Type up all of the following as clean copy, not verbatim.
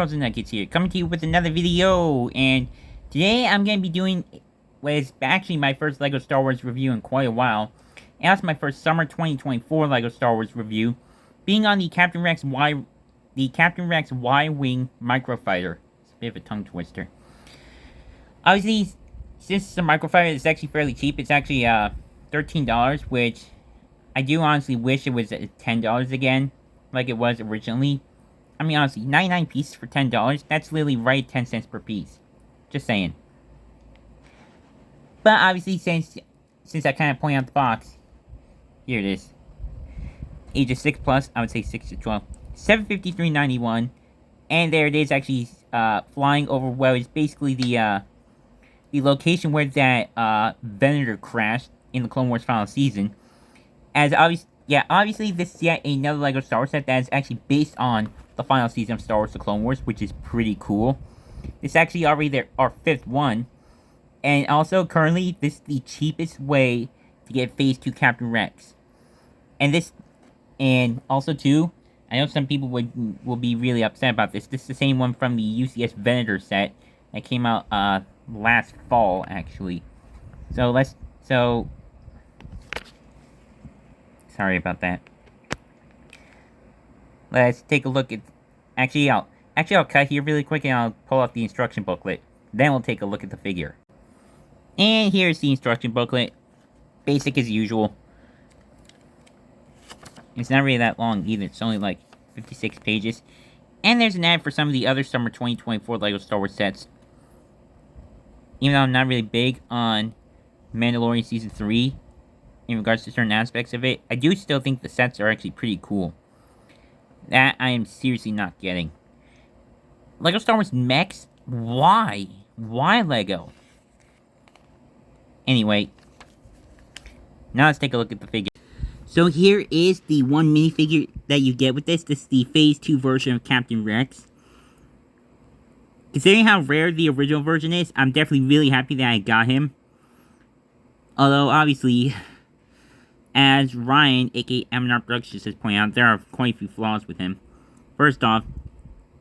Frozen Nuggets here, coming to you with another video, and today I'm going to be doing what is actually my first LEGO Star Wars review in quite a while, and that's my first summer 2024 LEGO Star Wars review, being on the Captain Rex Y-Wing Microfighter. It's a bit of a tongue twister. Obviously, since it's a Microfighter, it's actually fairly cheap. It's actually $13, which I do honestly wish it was $10 again, like it was originally. I mean, honestly, 99 pieces for $10, that's literally right 10 cents per piece. Just saying. But obviously, since I kind of point out the box, here it is. Ages 6 plus, I would say 6 to 12. $753.91. And there it is, actually flying over what is basically the location where that Venator crashed in the Clone Wars final season. Obviously this is yet another LEGO Star Wars set that is actually based on the final season of Star Wars The Clone Wars, which is pretty cool. This is actually already our 5th one. And also, currently, this is the cheapest way to get Phase 2 Captain Rex. And also, too, I know some people will be really upset about this. This is the same one from the UCS Venator set that came out last fall, actually. Sorry about that. Let's take a look at... Actually, I'll cut here really quick and I'll pull out the instruction booklet. Then we'll take a look at the figure. And here's the instruction booklet. Basic as usual. It's not really that long either. It's only like 56 pages. And there's an ad for some of the other summer 2024 LEGO Star Wars sets. Even though I'm not really big on Mandalorian Season 3 in regards to certain aspects of it, I do still think the sets are actually pretty cool. That I am seriously not getting. LEGO Star Wars mechs? Why? Why LEGO? Anyway, now let's take a look at the figure. So here is the one minifigure that you get with this. This is the Phase 2 version of Captain Rex. Considering how rare the original version is, I'm definitely really happy that I got him. Although, obviously, as Ryan, aka MNR Productions, has pointed out, there are quite a few flaws with him. First off,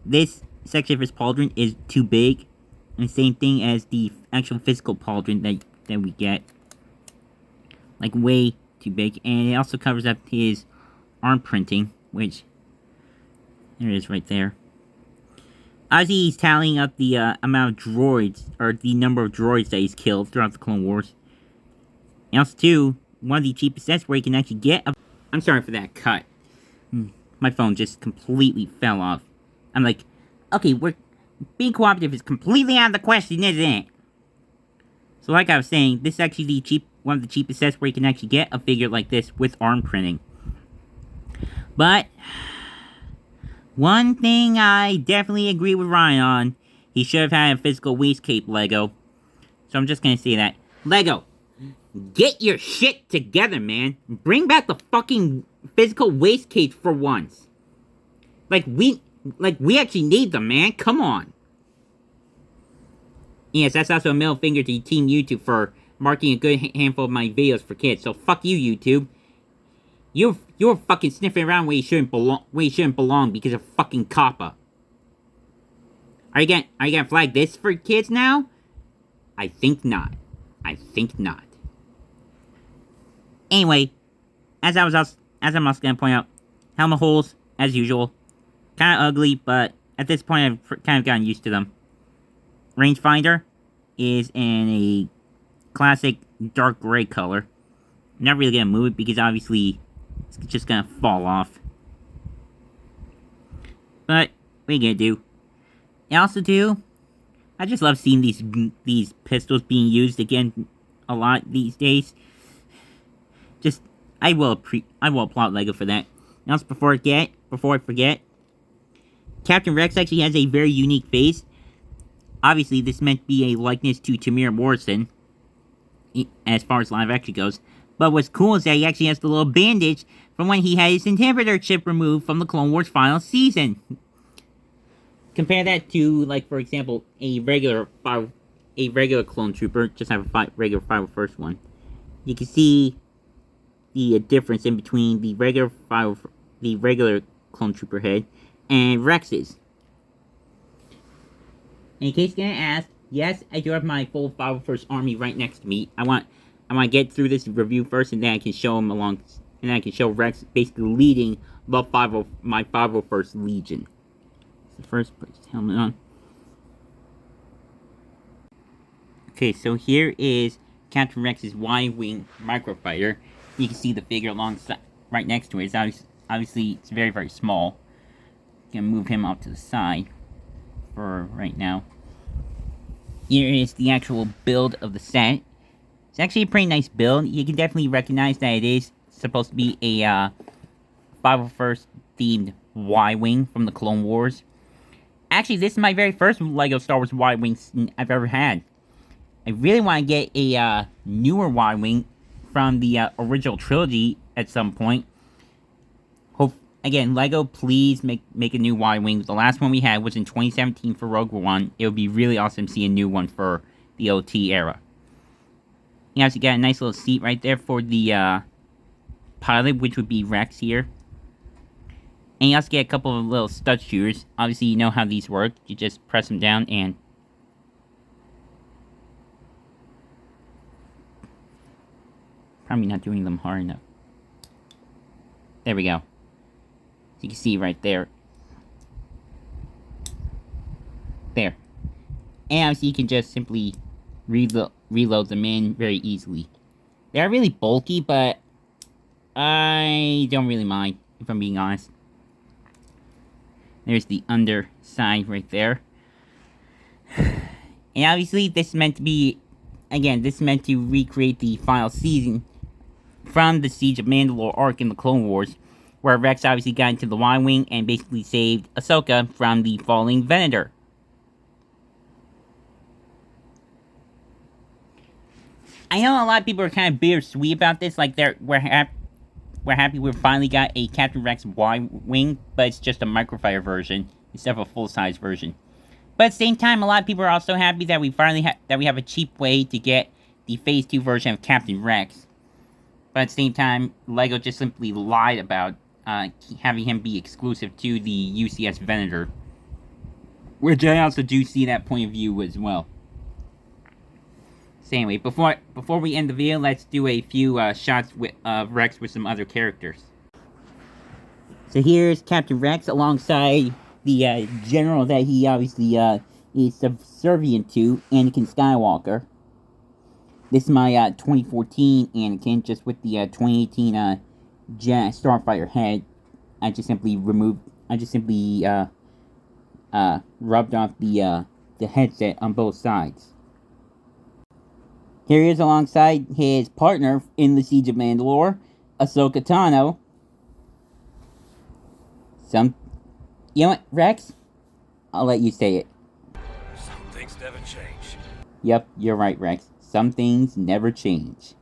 this section of his pauldron is too big. And the same thing as the actual physical pauldron that we get. Like, way too big. And it also covers up his arm printing, which... There it is right there. Obviously, he's tallying up the amount of droids, or the number of droids that he's killed throughout the Clone Wars. And also, too, one of the cheapest sets where you can actually get a... I'm sorry for that cut. My phone just completely fell off. I'm like, okay, being cooperative is completely out of the question, isn't it? So like I was saying, this is actually one of the cheapest sets where you can actually get a figure like this with arm printing. But one thing I definitely agree with Ryan on, he should have had a physical waist cape LEGO. So I'm just gonna say that. LEGO, get your shit together, man. Bring back the fucking physical waist cape for once. We actually need them, man. Come on. Yes, that's also a middle finger to Team YouTube for marking a good handful of my videos for kids. So fuck you, YouTube. You're fucking sniffing around where you shouldn't belong because of fucking COPPA. Are you gonna flag this for kids now? I think not. I think not. Anyway, as I'm also gonna point out, helmet holes as usual, kind of ugly, but at this point I've kind of gotten used to them. Rangefinder is in a classic dark gray color. I'm not really gonna move it because obviously it's just gonna fall off. But what are you gonna do? And also too, I just love seeing these pistols being used again a lot these days. Just I will applaud LEGO for that. And also before I forget, Captain Rex actually has a very unique face. Obviously, this meant to be a likeness to Tamir Morrison, as far as live action goes. But what's cool is that he actually has the little bandage from when he had his inhibitor chip removed from the Clone Wars final season. Compare that to, like, for example, a regular clone trooper. Just have a regular 501st one. You can see the difference in between the regular clone trooper head and Rex's. In case you're gonna ask, yes, I do have my full 501st Army right next to me. I want to get through this review first, and then I can show him along, and then I can show Rex basically leading the my 501st Legion. So first, put his helmet on. Okay, so here is Captain Rex's Y-wing microfighter. You can see the figure alongside, right next to it. It's obviously it's very, very small. You can move him off to the side for right now. Here is the actual build of the set. It's actually a pretty nice build. You can definitely recognize that it is supposed to be a 501st themed Y-wing from the Clone Wars. Actually, this is my very first LEGO Star Wars Y-wing I've ever had. I really want to get a newer Y-wing from the original trilogy at some point. Again, LEGO, please make a new Y-wing. The last one we had was in 2017 for Rogue One. It would be really awesome to see a new one for the OT era. You also got a nice little seat right there for the pilot, which would be Rex here. And you also get a couple of little stud shooters. Obviously, you know how these work. You just press them down and... Probably not doing them hard enough. There we go. You can see right there. There. And obviously you can just simply reload them in very easily. They are really bulky, but I don't really mind, if I'm being honest. There's the underside right there. And obviously this is meant to be, again, this is meant to recreate the final season from the Siege of Mandalore arc in the Clone Wars, where Rex obviously got into the Y-wing and basically saved Ahsoka from the falling Venator. I know a lot of people are kind of bittersweet about this, like we're happy we finally got a Captain Rex Y-wing, but it's just a microfighter version instead of a full-size version. But at the same time, a lot of people are also happy that we finally have a cheap way to get the Phase 2 version of Captain Rex. But at the same time, LEGO just simply lied about having him be exclusive to the UCS Venator. Which I also do see that point of view as well. So anyway, before we end the video, let's do a few shots of Rex with some other characters. So here's Captain Rex alongside the general that he obviously is subservient to, Anakin Skywalker. This is my 2014 Anakin, just with the 2018 Starfighter head. I just simply rubbed off the headset on both sides. Here he is alongside his partner in the Siege of Mandalore, Ahsoka Tano. You know what, Rex? I'll let you say it. Some things never change. Yep, you're right, Rex. Some things never change.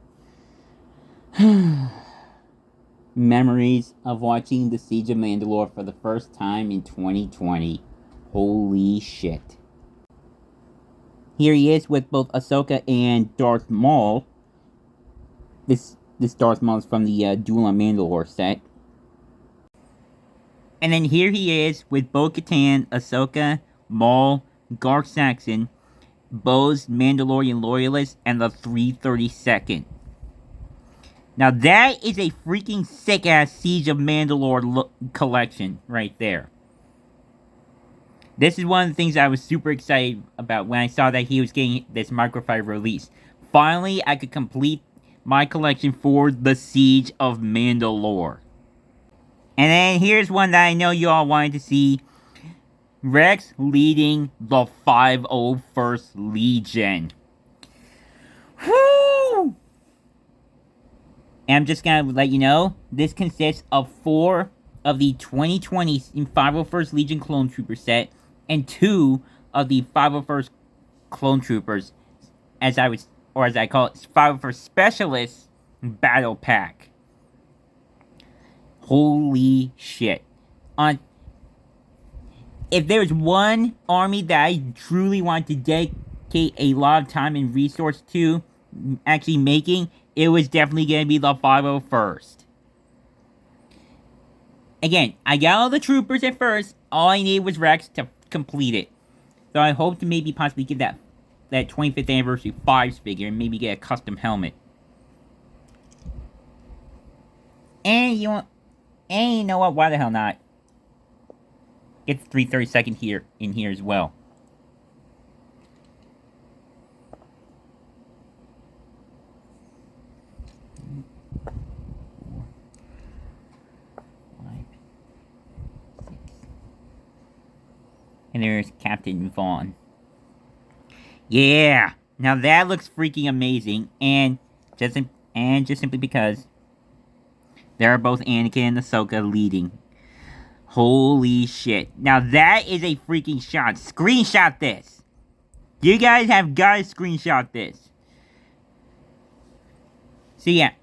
Memories of watching the Siege of Mandalore for the first time in 2020. Holy shit. Here he is with both Ahsoka and Darth Maul. This Darth Maul is from the Duel on Mandalore set. And then here he is with Bo-Katan, Ahsoka, Maul, Garth Saxon, Bo's Mandalorian Loyalist, and the 332nd. Now that is a freaking sick-ass Siege of Mandalore collection right there. This is one of the things I was super excited about when I saw that he was getting this Microfighter release. Finally, I could complete my collection for the Siege of Mandalore. And then here's one that I know you all wanted to see. Rex leading the 501st Legion. Woo! And I'm just gonna let you know, this consists of 4 of the 2020 501st Legion Clone Trooper set, and 2 of the 501st Clone Troopers, as I call it, 501st Specialists Battle Pack. Holy shit. If there's one army that I truly want to dedicate a lot of time and resource to actually making, it was definitely going to be the 501st. Again, I got all the troopers at first. All I needed was Rex to complete it. So I hope to maybe possibly get that 25th anniversary 5s figure and maybe get a custom helmet. And you know what? Why the hell not? Get the 332nd here in here as well. And there's Captain Vaughn. Yeah! Now that looks freaking amazing, and just simply because there are both Anakin and Ahsoka leading. Holy shit. Now that is a freaking shot. Screenshot this! You guys have got to screenshot this. So yeah,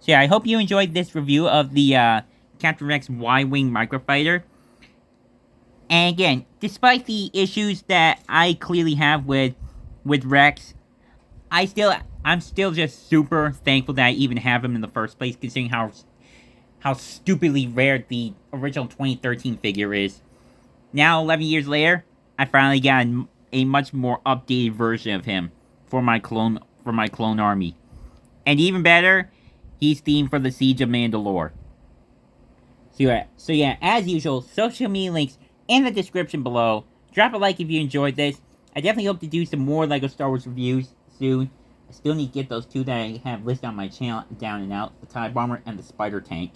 I hope you enjoyed this review of the Captain Rex Y-Wing Microfighter. And again, despite the issues that I clearly have with Rex, I'm still just super thankful that I even have him in the first place, considering how stupidly rare the original 2013 figure is. Now, 11 years later, I finally got a much more updated version of him for my clone army. And even better, he's themed for the Siege of Mandalore. So yeah, as usual, social media links in the description below. Drop a like if you enjoyed this. I definitely hope to do some more LEGO Star Wars reviews soon. I still need to get those two that I have listed on my channel down and out. The TIE Bomber and the Spider Tank.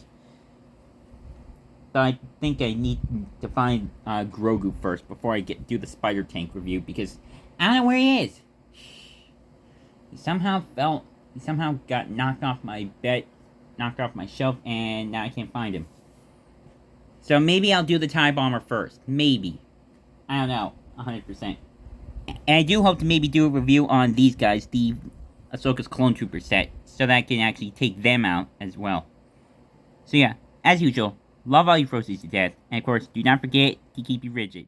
But I think I need to find Grogu first before I do the Spider Tank review, because I don't know where he is. He somehow got knocked off my shelf, and now I can't find him. So maybe I'll do the TIE Bomber first. Maybe. I don't know. 100%. And I do hope to maybe do a review on these guys, the Ahsoka's Clone Trooper set, so that I can actually take them out as well. So yeah, as usual, love all you Frosties to death, and of course, do not forget to keep you rigid.